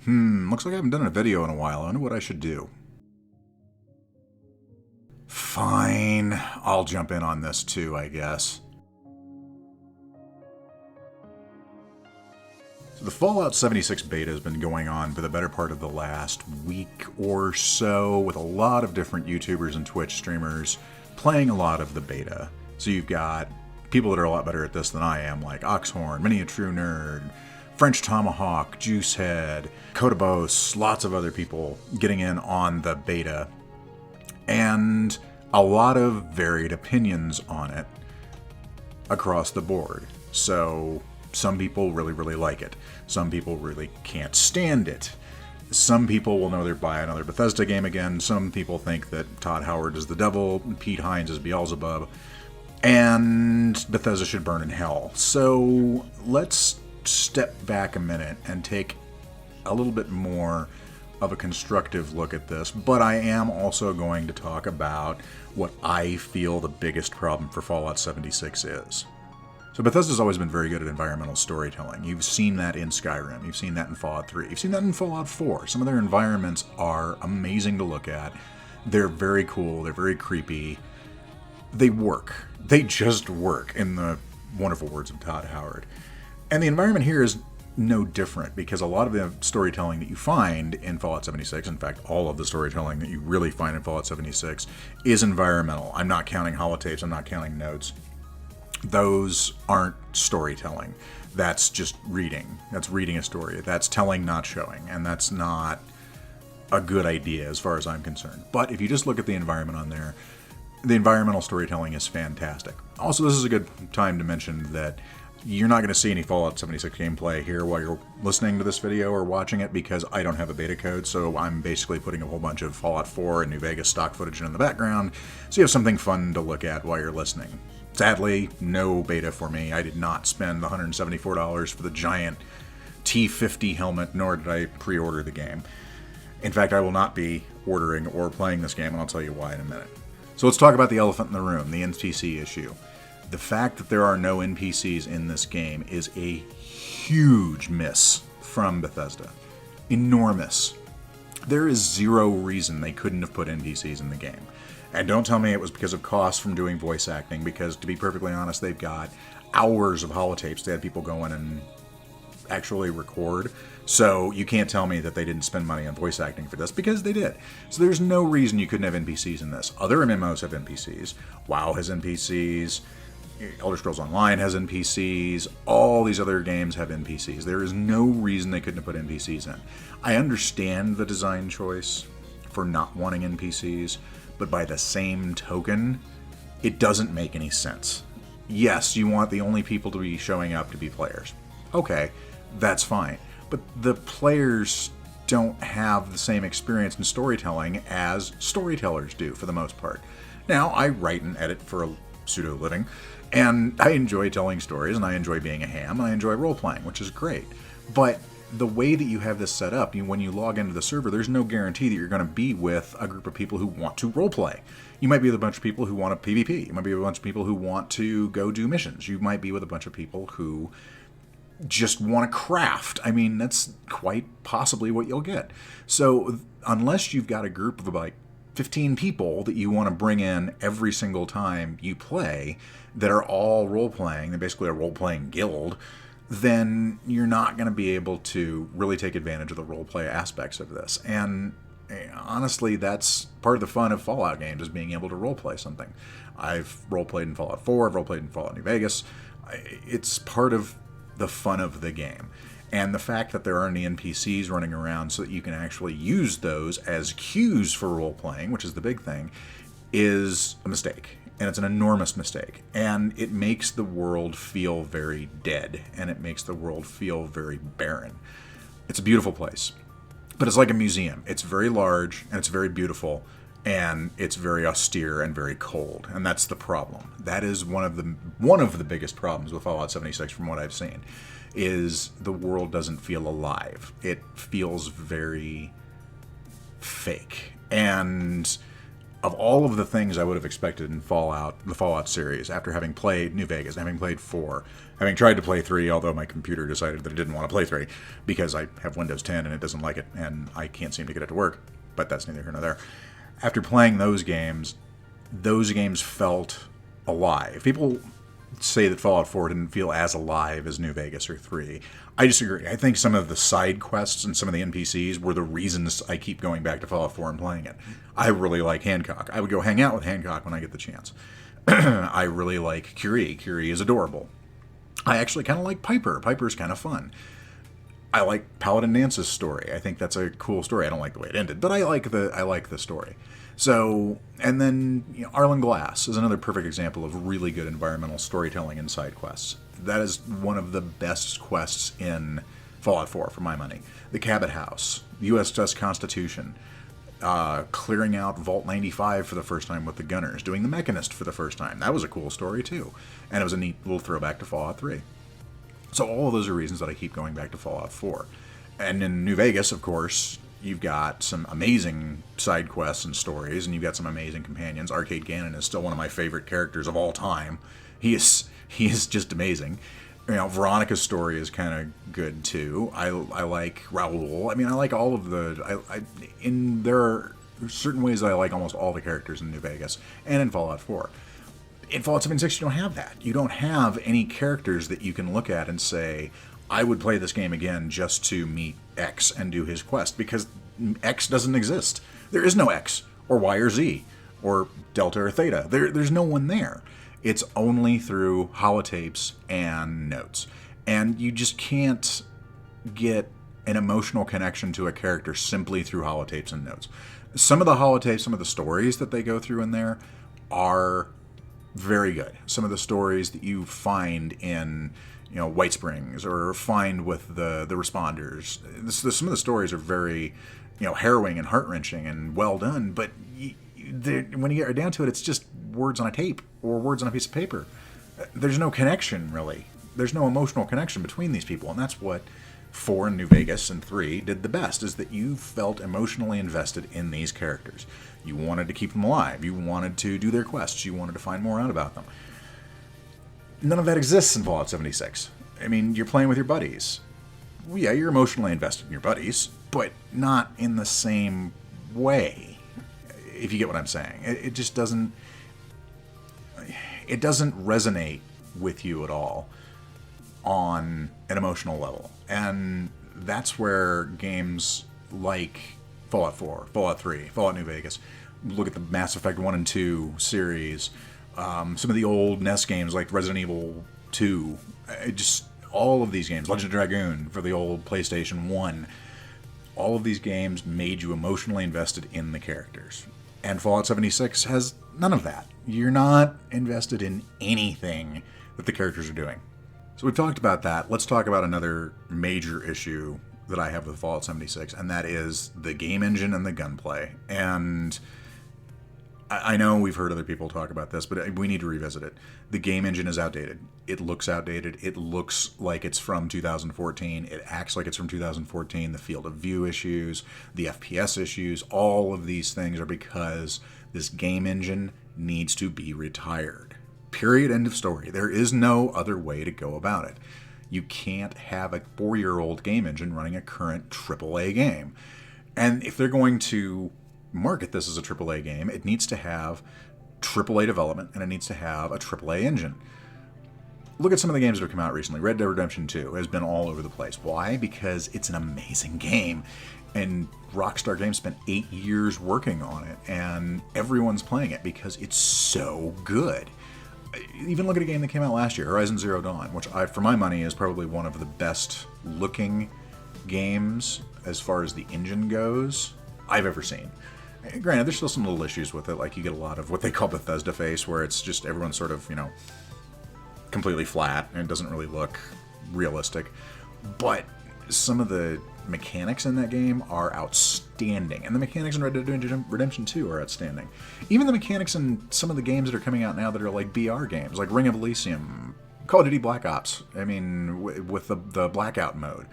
Looks like I haven't done a video in a while. I wonder what I should do. Fine, I'll jump in on this too, I guess. So the Fallout 76 beta has been going on for the better part of the last week or so, with a lot of different YouTubers and Twitch streamers playing a lot of the beta. So you've got people that are a lot better at this than I am, like Oxhorn, Many a True Nerd, French Tomahawk, Juicehead, Kodabos, lots of other people getting in on the beta, and a lot of varied opinions on it across the board. So some people really, really like it. Some people really can't stand it. Some people will know they're buying another Bethesda game again. Some people think that Todd Howard is the devil, Pete Hines is Beelzebub, and Bethesda should burn in hell. So let's step back a minute and take a little bit more of a constructive look at this, but I am also going to talk about what I feel the biggest problem for Fallout 76 is. So Bethesda's always been very good at environmental storytelling. You've seen that in Skyrim, you've seen that in Fallout 3, you've seen that in Fallout 4. Some of their environments are amazing to look at. They're very cool, they're very creepy. They work. They just work, in the wonderful words of Todd Howard. And the environment here is no different, because a lot of the storytelling that you find in Fallout 76, in fact, all of the storytelling that you really find in Fallout 76, is environmental. I'm not counting holotapes, I'm not counting notes. Those aren't storytelling. That's just reading. That's reading a story. That's telling, not showing. And that's not a good idea as far as I'm concerned. But if you just look at the environment on there, the environmental storytelling is fantastic. Also, this is a good time to mention that you're not going to see any Fallout 76 gameplay here while you're listening to this video or watching it, because I don't have a beta code, so I'm basically putting a whole bunch of Fallout 4 and New Vegas stock footage in the background, so you have something fun to look at while you're listening. Sadly, no beta for me. I did not spend the $174 for the giant T50 helmet, nor did I pre-order the game. In fact, I will not be ordering or playing this game, and I'll tell you why in a minute. So let's talk about the elephant in the room, the NPC issue. The fact that there are no NPCs in this game is a huge miss from Bethesda. Enormous. There is zero reason they couldn't have put NPCs in the game. And don't tell me it was because of costs from doing voice acting, because to be perfectly honest, they've got hours of holotapes. They had people go in and actually record. So you can't tell me that they didn't spend money on voice acting for this, because they did. So there's no reason you couldn't have NPCs in this. Other MMOs have NPCs. WoW has NPCs. Elder Scrolls Online has NPCs. All these other games have NPCs. There is no reason they couldn't have put NPCs in. I understand the design choice for not wanting NPCs, but by the same token, it doesn't make any sense. Yes, you want the only people to be showing up to be players. Okay, that's fine. But the players don't have the same experience in storytelling as storytellers do, for the most part. Now, I write and edit for a pseudo-living, and I enjoy telling stories, and I enjoy being a ham, and I enjoy role-playing, which is great. But the way that you have this set up, when you log into the server, there's no guarantee that you're going to be with a group of people who want to roleplay. You might be with a bunch of people who want to PvP. You might be with a bunch of people who want to go do missions. You might be with a bunch of people who just want to craft. I mean, that's quite possibly what you'll get. So unless you've got a group of like 15 people that you want to bring in every single time you play that are all role-playing, they're basically a role-playing guild, then you're not going to be able to really take advantage of the role-play aspects of this. And honestly, that's part of the fun of Fallout games, is being able to role-play something. I've role-played in Fallout 4, I've role-played in Fallout New Vegas. It's part of the fun of the game. And the fact that there aren't any NPCs running around so that you can actually use those as cues for role-playing, which is the big thing, is a mistake. And it's an enormous mistake. And it makes the world feel very dead. And it makes the world feel very barren. It's a beautiful place. But it's like a museum. It's very large, and it's very beautiful, and it's very austere and very cold. And that's the problem. That is one of the biggest problems with Fallout 76 from what I've seen, is the world doesn't feel alive. It feels very fake. And of all of the things I would have expected in the Fallout series, after having played New Vegas, having played 4, having tried to play 3, although my computer decided that it didn't want to play 3 because I have Windows 10 and it doesn't like it, and I can't seem to get it to work, but that's neither here nor there. After playing those games felt alive. People say that Fallout 4 didn't feel as alive as New Vegas or 3. I disagree. I think some of the side quests and some of the NPCs were the reasons I keep going back to Fallout 4 and playing it. I really like Hancock. I would go hang out with Hancock when I get the chance. I really like Curie. Curie is adorable. I actually kind of like Piper. Piper's kind of fun. I like Paladin Nance's story. I think that's a cool story. I don't like the way it ended, but I like the story. So, and then Arlen Glass is another perfect example of really good environmental storytelling and side quests. That is one of the best quests in Fallout 4, for my money. The Cabot House, USS Constitution, clearing out Vault 95 for the first time with the Gunners, doing the Mechanist for the first time. That was a cool story, too. And it was a neat little throwback to Fallout 3. So all of those are reasons that I keep going back to Fallout 4. And in New Vegas, of course, you've got some amazing side quests and stories, and you've got some amazing companions. Arcade Gannon is still one of my favorite characters of all time. He is just amazing. Veronica's story is kind of good too. I like Raoul. I mean, I like all of the. There are certain ways that I like almost all the characters in New Vegas and in Fallout 4. In Fallout 76, you don't have that. You don't have any characters that you can look at and say, I would play this game again just to meet X and do his quest, because X doesn't exist. There is no X, or Y or Z, or Delta or Theta. There's no one there. It's only through holotapes and notes. And you just can't get an emotional connection to a character simply through holotapes and notes. Some of the holotapes, some of the stories that they go through in there are very good. Some of the stories that you find in White Springs, or find with the responders. Some of the stories are very, harrowing and heart-wrenching and well done, but when you get down to it, it's just words on a tape or words on a piece of paper. There's no connection, really. There's no emotional connection between these people, and that's what 4 and New Vegas and 3 did the best, is that you felt emotionally invested in these characters. You wanted to keep them alive. You wanted to do their quests. You wanted to find more out about them. None of that exists in Fallout 76. I mean, you're playing with your buddies. Well, yeah, you're emotionally invested in your buddies, but not in the same way, if you get what I'm saying. It just doesn't... It doesn't resonate with you at all on an emotional level. And that's where games like Fallout 4, Fallout 3, Fallout New Vegas, look at the Mass Effect 1 and 2 series, some of the old NES games like Resident Evil 2, just all of these games, Legend of Dragoon for the old PlayStation 1, all of these games made you emotionally invested in the characters. And Fallout 76 has none of that. You're not invested in anything that the characters are doing. So we've talked about that. Let's talk about another major issue that I have with Fallout 76, and that is the game engine and the gunplay. And I know we've heard other people talk about this, but we need to revisit it. The game engine is outdated. It looks outdated. It looks like it's from 2014. It acts like it's from 2014. The field of view issues, the FPS issues, all of these things are because this game engine needs to be retired. Period. End of story. There is no other way to go about it. You can't have a 4-year-old game engine running a current AAA game. And if they're going to market this as a AAA game, it needs to have AAA development, and it needs to have a AAA engine. Look at some of the games that have come out recently. Red Dead Redemption 2 has been all over the place. Why? Because it's an amazing game. And Rockstar Games spent 8 years working on it, and everyone's playing it because it's so good. Even look at a game that came out last year, Horizon Zero Dawn, which for my money is probably one of the best looking games as far as the engine goes I've ever seen. Granted, there's still some little issues with it, like you get a lot of what they call Bethesda face, where it's just everyone's sort of, completely flat and it doesn't really look realistic. But some of the mechanics in that game are outstanding, and the mechanics in Red Dead Redemption 2 are outstanding. Even the mechanics in some of the games that are coming out now that are like BR games, like Ring of Elysium, Call of Duty Black Ops, with the Blackout mode.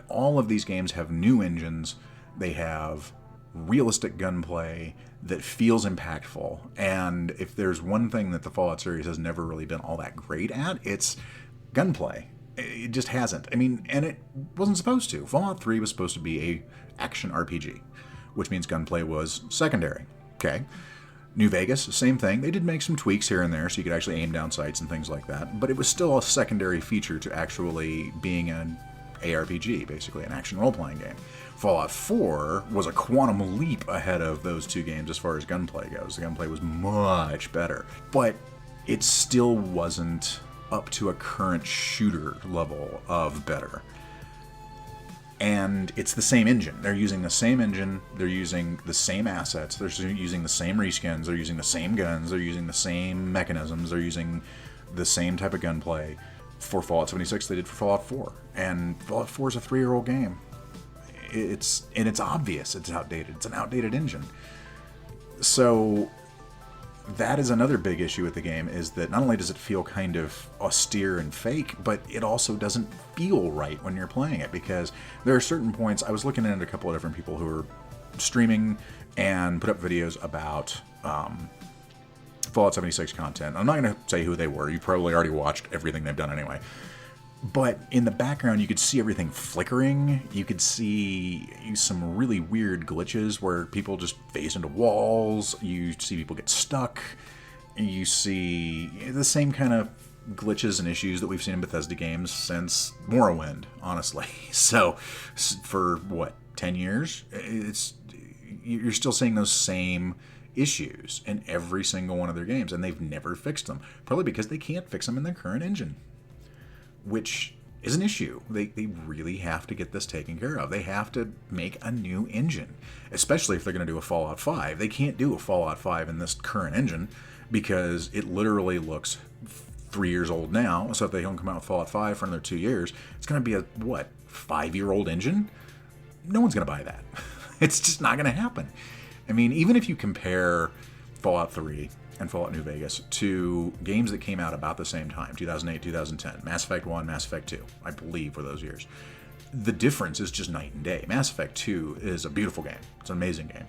All of these games have new engines. They have realistic gunplay that feels impactful. And if there's one thing that the Fallout series has never really been all that great at, it's gunplay. It just hasn't. I mean, and it wasn't supposed to. Fallout 3 was supposed to be a action RPG, which means gunplay was secondary. Okay. New Vegas, same thing. They did make some tweaks here and there so you could actually aim down sights and things like that, but it was still a secondary feature to actually being an ARPG, basically an action role-playing game. Fallout 4 was a quantum leap ahead of those two games as far as gunplay goes. The gunplay was much better, but it still wasn't up to a current shooter level of better. And it's the same engine. They're using the same engine. They're using the same assets. They're using the same reskins. They're using the same guns. They're using the same mechanisms. They're using the same type of gunplay for Fallout 76 they did for Fallout 4. And Fallout 4 is a 3-year-old game. It's obvious it's outdated. It's an outdated engine. So that is another big issue with the game, is that not only does it feel kind of austere and fake, but it also doesn't feel right when you're playing it, because there are certain points. I was looking at a couple of different people who are streaming and put up videos about Fallout 76 content. I'm not going to say who they were. You probably already watched everything they've done anyway. But in the background, you could see everything flickering. You could see some really weird glitches where people just phase into walls. You see people get stuck. You see the same kind of glitches and issues that we've seen in Bethesda games since Morrowind, honestly. So for, 10 years? You're still seeing those same issues in every single one of their games, and they've never fixed them. Probably because they can't fix them in their current engine, which is an issue. They really have to get this taken care of. They have to make a new engine, especially if they're going to do a Fallout 5. They can't do a Fallout 5 in this current engine because it literally looks 3 years old now. So if they don't come out with Fallout 5 for another 2 years, it's going to be a, 5-year-old engine? No one's going to buy that. It's just not going to happen. I mean, even if you compare Fallout 3 and Fallout New Vegas to games that came out about the same time, 2008, 2010, Mass Effect 1, Mass Effect 2, I believe were those years. The difference is just night and day. Mass Effect 2 is a beautiful game. It's an amazing game.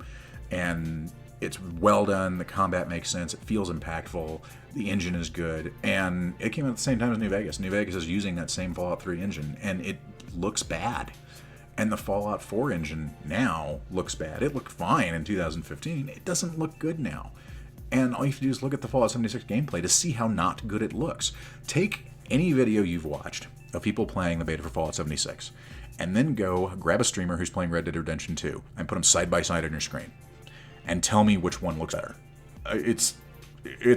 And it's well done, the combat makes sense, it feels impactful, the engine is good, and it came out at the same time as New Vegas. New Vegas is using that same Fallout 3 engine, and it looks bad. And the Fallout 4 engine now looks bad. It looked fine in 2015. It doesn't look good now. And all you have to do is look at the Fallout 76 gameplay to see how not good it looks. Take any video you've watched of people playing the beta for Fallout 76, and then go grab a streamer who's playing Red Dead Redemption 2 and put them side by side on your screen, and tell me which one looks better. It's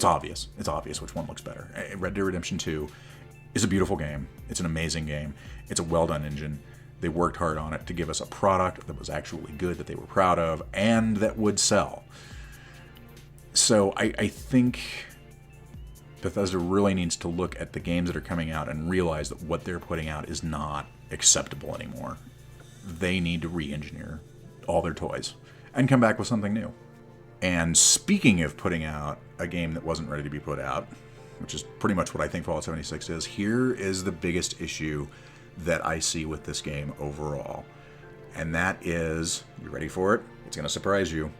obvious. It's obvious which one looks better. Red Dead Redemption 2 is a beautiful game. It's an amazing game. It's a well-done engine. They worked hard on it to give us a product that was actually good, that they were proud of, and that would sell. So I think Bethesda really needs to look at the games that are coming out and realize that what they're putting out is not acceptable anymore. They need to re-engineer all their toys and come back with something new. And speaking of putting out a game that wasn't ready to be put out, which is pretty much what I think Fallout 76 is, here is the biggest issue that I see with this game overall. And that is, you ready for it? It's going to surprise you.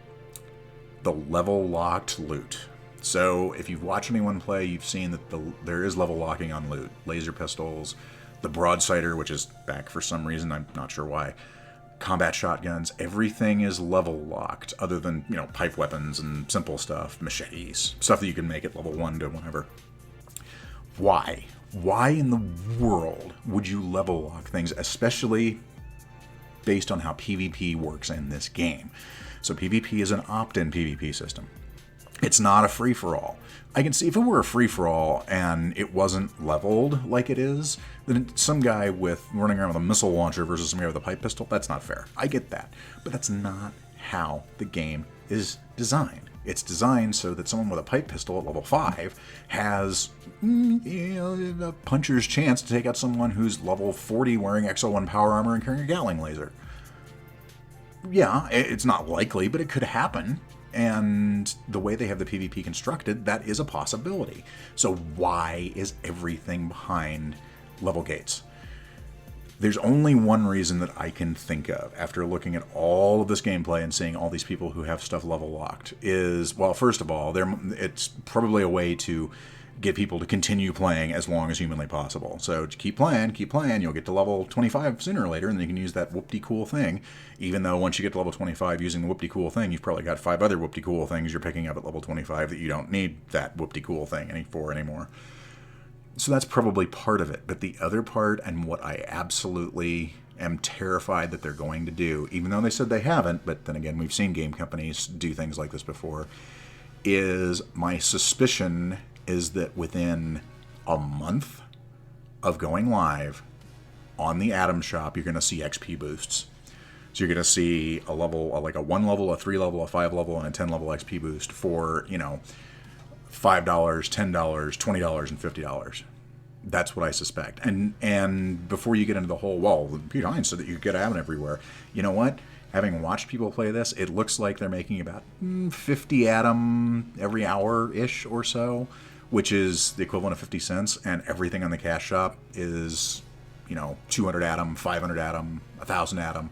The level locked loot. So if you've watched anyone play, you've seen that there is level locking on loot. Laser pistols, the broadsider, which is back for some reason, I'm not sure why. Combat shotguns, everything is level locked, other than, pipe weapons and simple stuff, machetes, stuff that you can make at level 1 to whatever. Why? Why in the world would you level lock things, especially based on how PvP works in this game? So PvP is an opt-in PvP system. It's not a free-for-all. I can see if it were a free-for-all and it wasn't leveled like it is, then some guy running around with a missile launcher versus some guy with a pipe pistol, that's not fair. I get that. But that's not how the game is designed. It's designed so that someone with a pipe pistol at level 5 has a puncher's chance to take out someone who's level 40 wearing XL1 power armor and carrying a Gatling laser. Yeah, it's not likely, but it could happen. And the way they have the PvP constructed, that is a possibility. So why is everything behind level gates? There's only one reason that I can think of after looking at all of this gameplay and seeing all these people who have stuff level locked is, well, first of all, it's probably a way to get people to continue playing as long as humanly possible. So keep playing, you'll get to level 25 sooner or later, and then you can use that whoop-de-cool thing, even though once you get to level 25 using the whoop-de-cool thing, you've probably got 5 other whoop-de-cool things you're picking up at level 25 that you don't need that whoop-de-cool thing anymore. So that's probably part of it. But the other part, and what I absolutely am terrified that they're going to do, even though they said they haven't, but then again, we've seen game companies do things like this before, is my suspicion is that within a month of going live on the Atom Shop, you're going to see XP boosts. So you're going to see a level, like a 1 level, a 3 level, a 5 level, and a 10 level XP boost for, $5, $10, $20, and $50. That's what I suspect. And before you get into the whole, well, Pete Hines said that you get Atom everywhere. You know what? Having watched people play this, it looks like they're making about 50 Atom every hour-ish or so, which is the equivalent of 50 cents, and everything on the cash shop is, 200 Atom, 500 Atom, 1,000 Atom.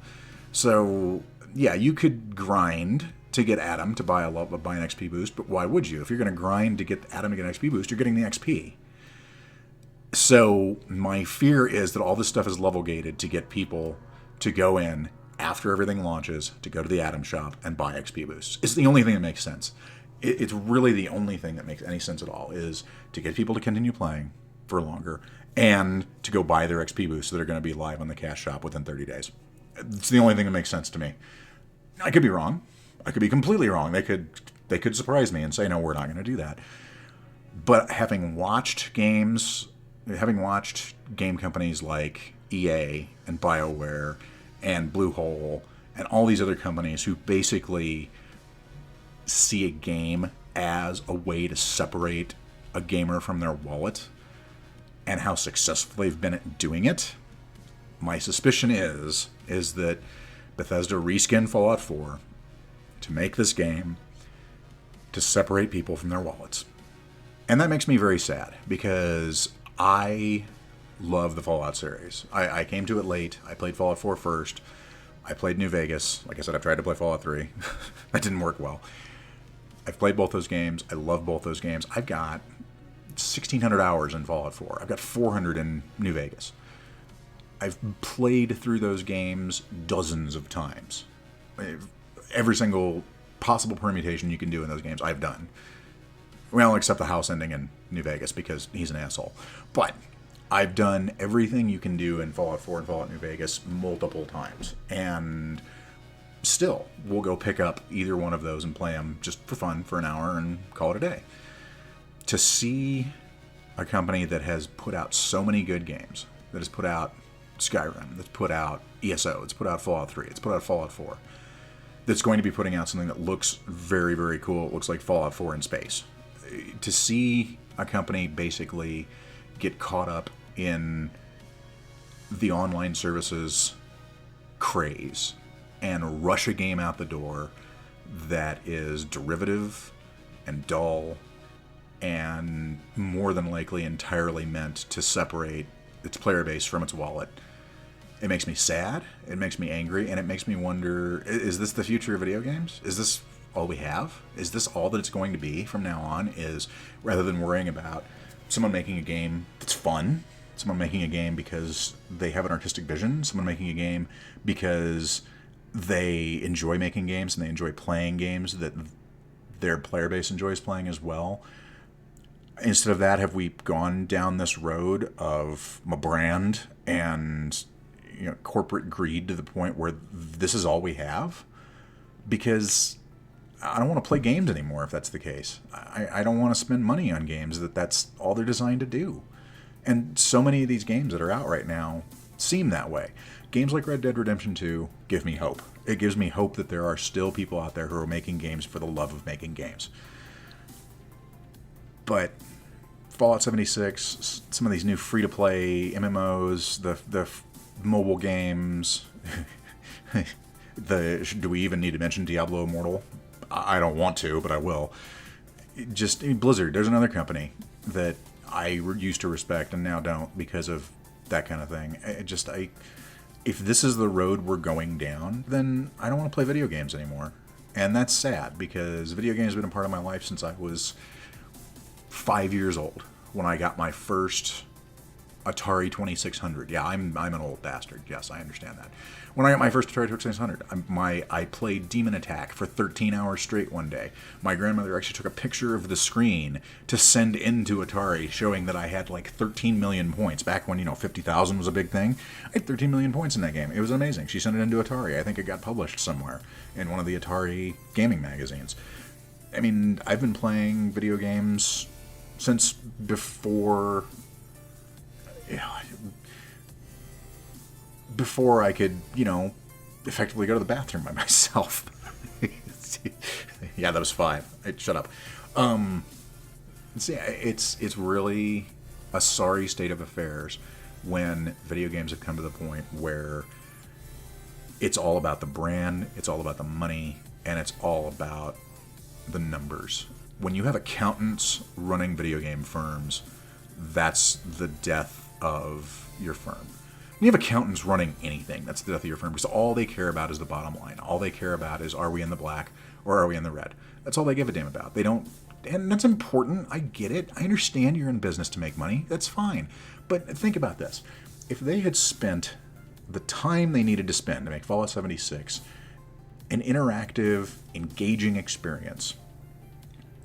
So, yeah, you could grind to get Atom to buy an XP boost, but why would you? If you're going to grind to get Atom to get an XP boost, you're getting the XP. So my fear is that all this stuff is level gated to get people to go in after everything launches to go to the Atom Shop and buy XP boosts. It's the only thing that makes sense. It's really the only thing that makes any sense at all, is to get people to continue playing for longer and to go buy their XP boosts that are going to be live on the cash shop within 30 days. It's the only thing that makes sense to me. I could be wrong. I could be completely wrong. They could surprise me and say, no, we're not going to do that. But having watched game companies like EA and BioWare and Bluehole and all these other companies who basically see a game as a way to separate a gamer from their wallet and how successful they've been at doing it, my suspicion is that Bethesda reskinned Fallout 4 to make this game to separate people from their wallets. And that makes me very sad, because I love the Fallout series. I came to it late. I played Fallout 4 first. I played New Vegas. Like I said, I've tried to play Fallout 3. That didn't work well. I've played both those games. I love both those games. I've got 1,600 hours in Fallout 4. I've got 400 in New Vegas. I've played through those games dozens of times. Every single possible permutation you can do in those games, I've done. Well, except the house ending in New Vegas, because he's an asshole. But I've done everything you can do in Fallout 4 and Fallout New Vegas multiple times. And still, we'll go pick up either one of those and play them just for fun for an hour and call it a day. To see a company that has put out so many good games, that has put out Skyrim, that's put out ESO, it's put out Fallout 3, it's put out Fallout 4, that's going to be putting out something that looks very, very cool. It looks like Fallout 4 in space. To see a company basically get caught up in the online services craze and rush a game out the door that is derivative and dull and more than likely entirely meant to separate its player base from its wallet, it makes me sad, it makes me angry, and it makes me wonder, is this the future of video games? Is this all we have? Is this all that it's going to be from now on? Is, rather than worrying about someone making a game that's fun, someone making a game because they have an artistic vision, someone making a game because they enjoy making games and they enjoy playing games that their player base enjoys playing as well. Instead of that, have we gone down this road of a brand and corporate greed to the point where this is all we have? Because I don't want to play games anymore if that's the case. I don't want to spend money on games that's all they're designed to do. And so many of these games that are out right now seem that way. Games like Red Dead Redemption 2 give me hope. It gives me hope that there are still people out there who are making games for the love of making games. But Fallout 76, some of these new free-to-play MMOs, the mobile games, do we even need to mention Diablo Immortal? I don't want to, but I will. Blizzard, there's another company that I used to respect and now don't because of that kind of thing. If this is the road we're going down, then I don't want to play video games anymore. And that's sad, because video games have been a part of my life since I was 5 years old, when I got my first Atari 2600. Yeah, I'm an old bastard. Yes, I understand that. When I got my first Atari 2600, I played Demon Attack for 13 hours straight one day. My grandmother actually took a picture of the screen to send into Atari, showing that I had like 13 million points. Back when, 50,000 was a big thing, I had 13 million points in that game. It was amazing. She sent it into Atari. I think it got published somewhere in one of the Atari gaming magazines. I mean, I've been playing video games since before I could, effectively go to the bathroom by myself. Yeah, that was 5. Shut up. It's really a sorry state of affairs when video games have come to the point where it's all about the brand, it's all about the money, and it's all about the numbers. When you have accountants running video game firms, that's the death of your firm. When you have accountants running anything, that's the death of your firm, because all they care about is the bottom line. All they care about is, are we in the black or are we in the red? That's all they give a damn about. They don't, and that's important. I get it. I understand you're in business to make money. That's fine. But think about this. If they had spent the time they needed to spend to make Fallout 76 an interactive, engaging experience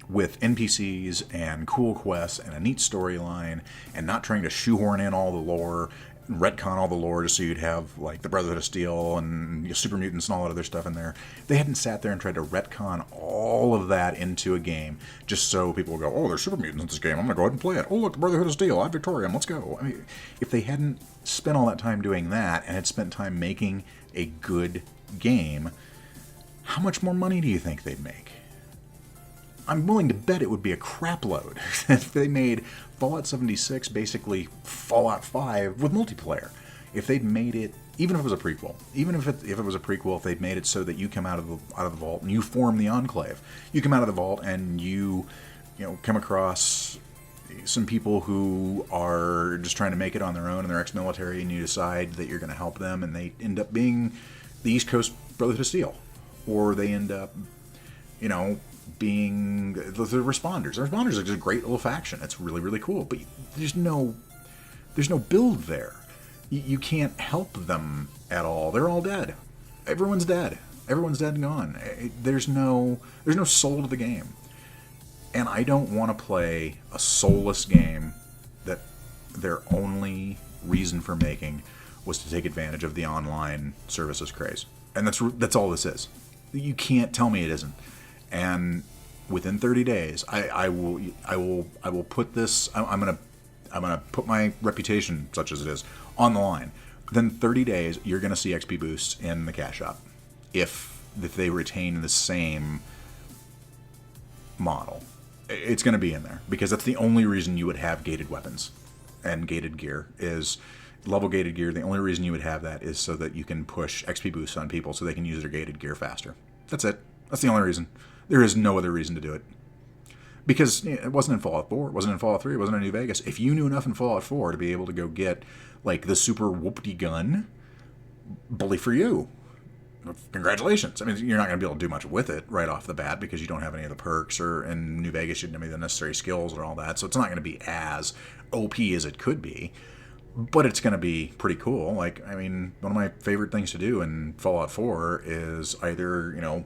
with NPCs and cool quests and a neat storyline, and not trying to shoehorn in all the lore, retcon all the lore just so you'd have like the Brotherhood of Steel and super mutants and all that other stuff in there. They hadn't sat there and tried to retcon all of that into a game just so people will go, oh, there's super mutants in this game, I'm gonna go ahead and play it. Oh, look, the Brotherhood of Steel, I'm Victorian, let's go. I mean, if they hadn't spent all that time doing that and had spent time making a good game, how much more money do you think they'd make? I'm willing to bet it would be a crap load if they made Fallout 76 basically Fallout 5 with multiplayer. If they'd made it, even if it was a prequel, if they'd made it so that you come out of the vault and you form the Enclave, you come out of the vault and you come across some people who are just trying to make it on their own and they're ex-military, and you decide that you're going to help them, and they end up being the East Coast Brotherhood of Steel, or they end up, being the responders. The responders are just a great little faction. It's really, really cool. But there's no build there. You can't help them at all. They're all dead. Everyone's dead. Everyone's dead and gone. There's no soul to the game. And I don't want to play a soulless game that their only reason for making was to take advantage of the online services craze. And that's all this is. You can't tell me it isn't. And within 30 days, I will put this. I'm gonna put my reputation, such as it is, on the line. Within 30 days, you're gonna see XP boosts in the cash shop, if they retain the same model. It's gonna be in there because that's the only reason you would have gated weapons and gated gear is. Level gated gear. The only reason you would have that is so that you can push XP boosts on people so they can use their gated gear faster. That's it. That's the only reason. There is no other reason to do it. Because it wasn't in Fallout 4, it wasn't in Fallout 3, it wasn't in New Vegas. If you knew enough in Fallout 4 to be able to go get, like, the super whoop-de gun, bully for you. Congratulations. I mean, you're not going to be able to do much with it right off the bat because you don't have any of the perks, or in New Vegas you didn't have any of the necessary skills or all that, so it's not going to be as OP as it could be. But it's going to be pretty cool. Like, I mean, one of my favorite things to do in Fallout 4 is either,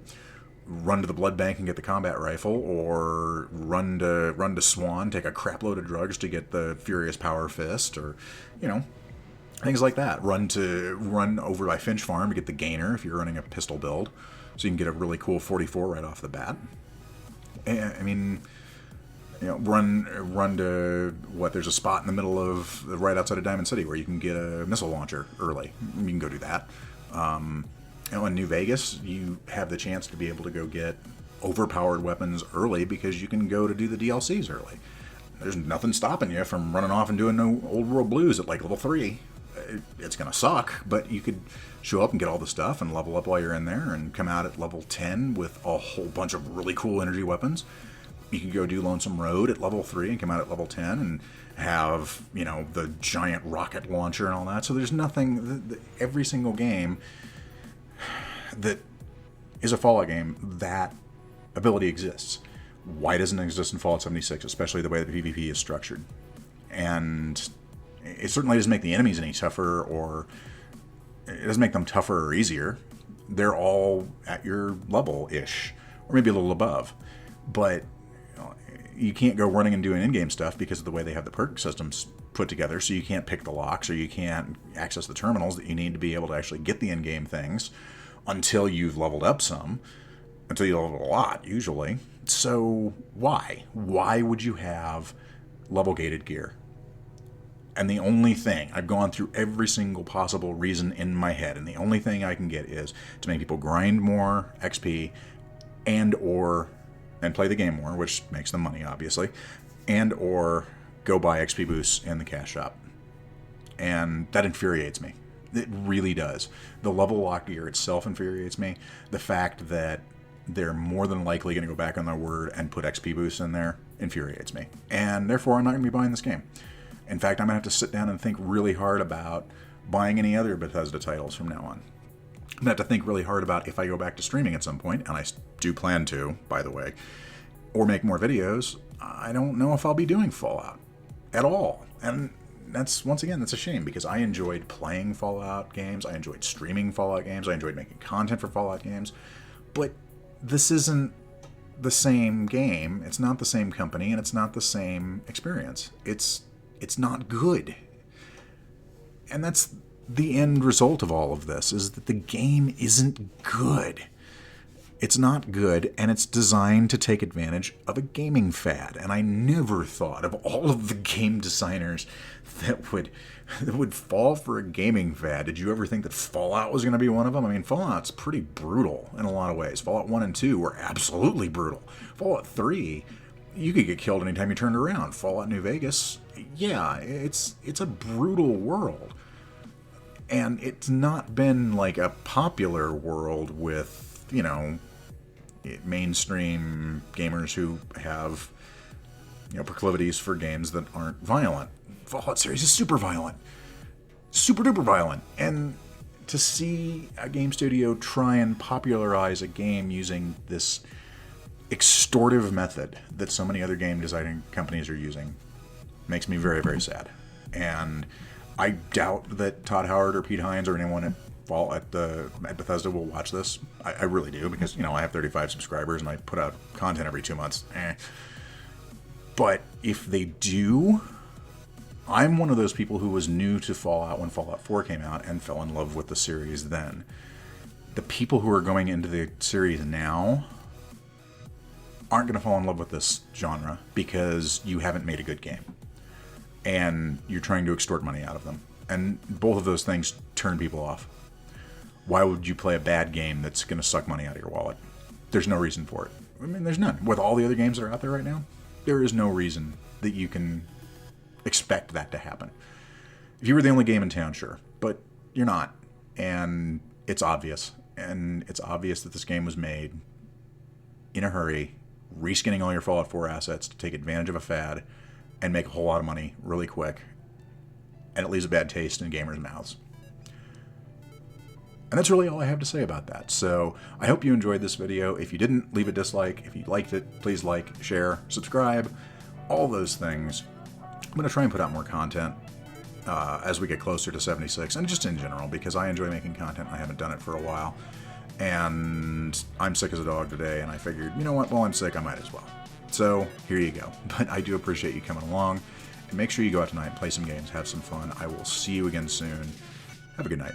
run to the blood bank and get the combat rifle, or run to Swan, take a crap load of drugs to get the Furious Power Fist, or, things like that. Run over by Finch Farm to get the Gainer if you're running a pistol build, so you can get a really cool 44 right off the bat. I mean, run to there's a spot in the middle of right outside of Diamond City where you can get a missile launcher early. You can go do that. In New Vegas, you have the chance to be able to go get overpowered weapons early because you can go to do the DLCs early. There's nothing stopping you from running off and doing no Old World Blues at like level 3. It's going to suck, but you could show up and get all the stuff and level up while you're in there and come out at level 10 with a whole bunch of really cool energy weapons. You could go do Lonesome Road at level 3 and come out at level 10 and have, you know, the giant rocket launcher and all that. So there's nothing, every single game that is a Fallout game, that ability exists. Why doesn't it exist in Fallout 76, especially the way that PvP is structured? And it certainly doesn't make the enemies any tougher, or it doesn't make them tougher or easier. They're all at your level-ish, or maybe a little above. But you can't go running and doing in-game stuff because of the way they have the perk systems put together, so you can't pick the locks, or you can't access the terminals that you need to be able to actually get the in-game things until you've leveled up some, until you level a lot, usually. So why? Why would you have level-gated gear? And the only thing, I've gone through every single possible reason in my head, and the only thing I can get is to make people grind more XP and play the game more, which makes them money, obviously, and or go buy XP boosts in the cash shop. And that infuriates me. It really does. The level lock gear itself infuriates me. The fact that they're more than likely going to go back on their word and put XP boosts in there infuriates me. And therefore, I'm not going to be buying this game. In fact, I'm going to have to sit down and think really hard about buying any other Bethesda titles from now on. I'm going to have to think really hard about, if I go back to streaming at some point, and I do plan to, by the way, or make more videos, I don't know if I'll be doing Fallout at all. And that's, once again, that's a shame, because I enjoyed playing Fallout games, I enjoyed streaming Fallout games, I enjoyed making content for Fallout games, but this isn't the same game, it's not the same company, and it's not the same experience. It's not good. And that's the end result of all of this, is that the game isn't good. It's not good, and it's designed to take advantage of a gaming fad. And I never thought, of all of the game designers that would fall for a gaming fad, did you ever think that Fallout was going to be one of them? I mean, Fallout's pretty brutal in a lot of ways. Fallout 1 and 2 were absolutely brutal. Fallout 3, you could get killed anytime you turned around. Fallout New Vegas, yeah, it's a brutal world. And it's not been like a popular world with, you know, mainstream gamers who have, you know, proclivities for games that aren't violent. Fallout series is super violent. Super duper violent. And to see a game studio try and popularize a game using this extortive method that so many other game designing companies are using makes me very, very sad. And I doubt that Todd Howard or Pete Hines or anyone at Bethesda will watch this. I really do, because, you know, I have 35 subscribers and I put out content every 2 months. But if they do, I'm one of those people who was new to Fallout when Fallout 4 came out and fell in love with the series then. The people who are going into the series now aren't going to fall in love with this genre because you haven't made a good game. And you're trying to extort money out of them. And both of those things turn people off. Why would you play a bad game that's going to suck money out of your wallet? There's no reason for it. I mean, there's none. With all the other games that are out there right now, there is no reason that you can expect that to happen. If you were the only game in town, sure. But you're not. And it's obvious. And it's obvious that this game was made in a hurry, reskinning all your Fallout 4 assets to take advantage of a fad and make a whole lot of money really quick, and it leaves a bad taste in gamers' mouths. And that's really all I have to say about that. So I hope you enjoyed this video. If you didn't, leave a dislike. If you liked it, please like, share, subscribe, all those things. I'm going to try and put out more content as we get closer to 76, and just in general, because I enjoy making content. I haven't done it for a while, and I'm sick as a dog today, and I figured, you know what, while I'm sick, I might as well. So here you go. But I do appreciate you coming along. And make sure you go out tonight and play some games, have some fun. I will see you again soon. Have a good night.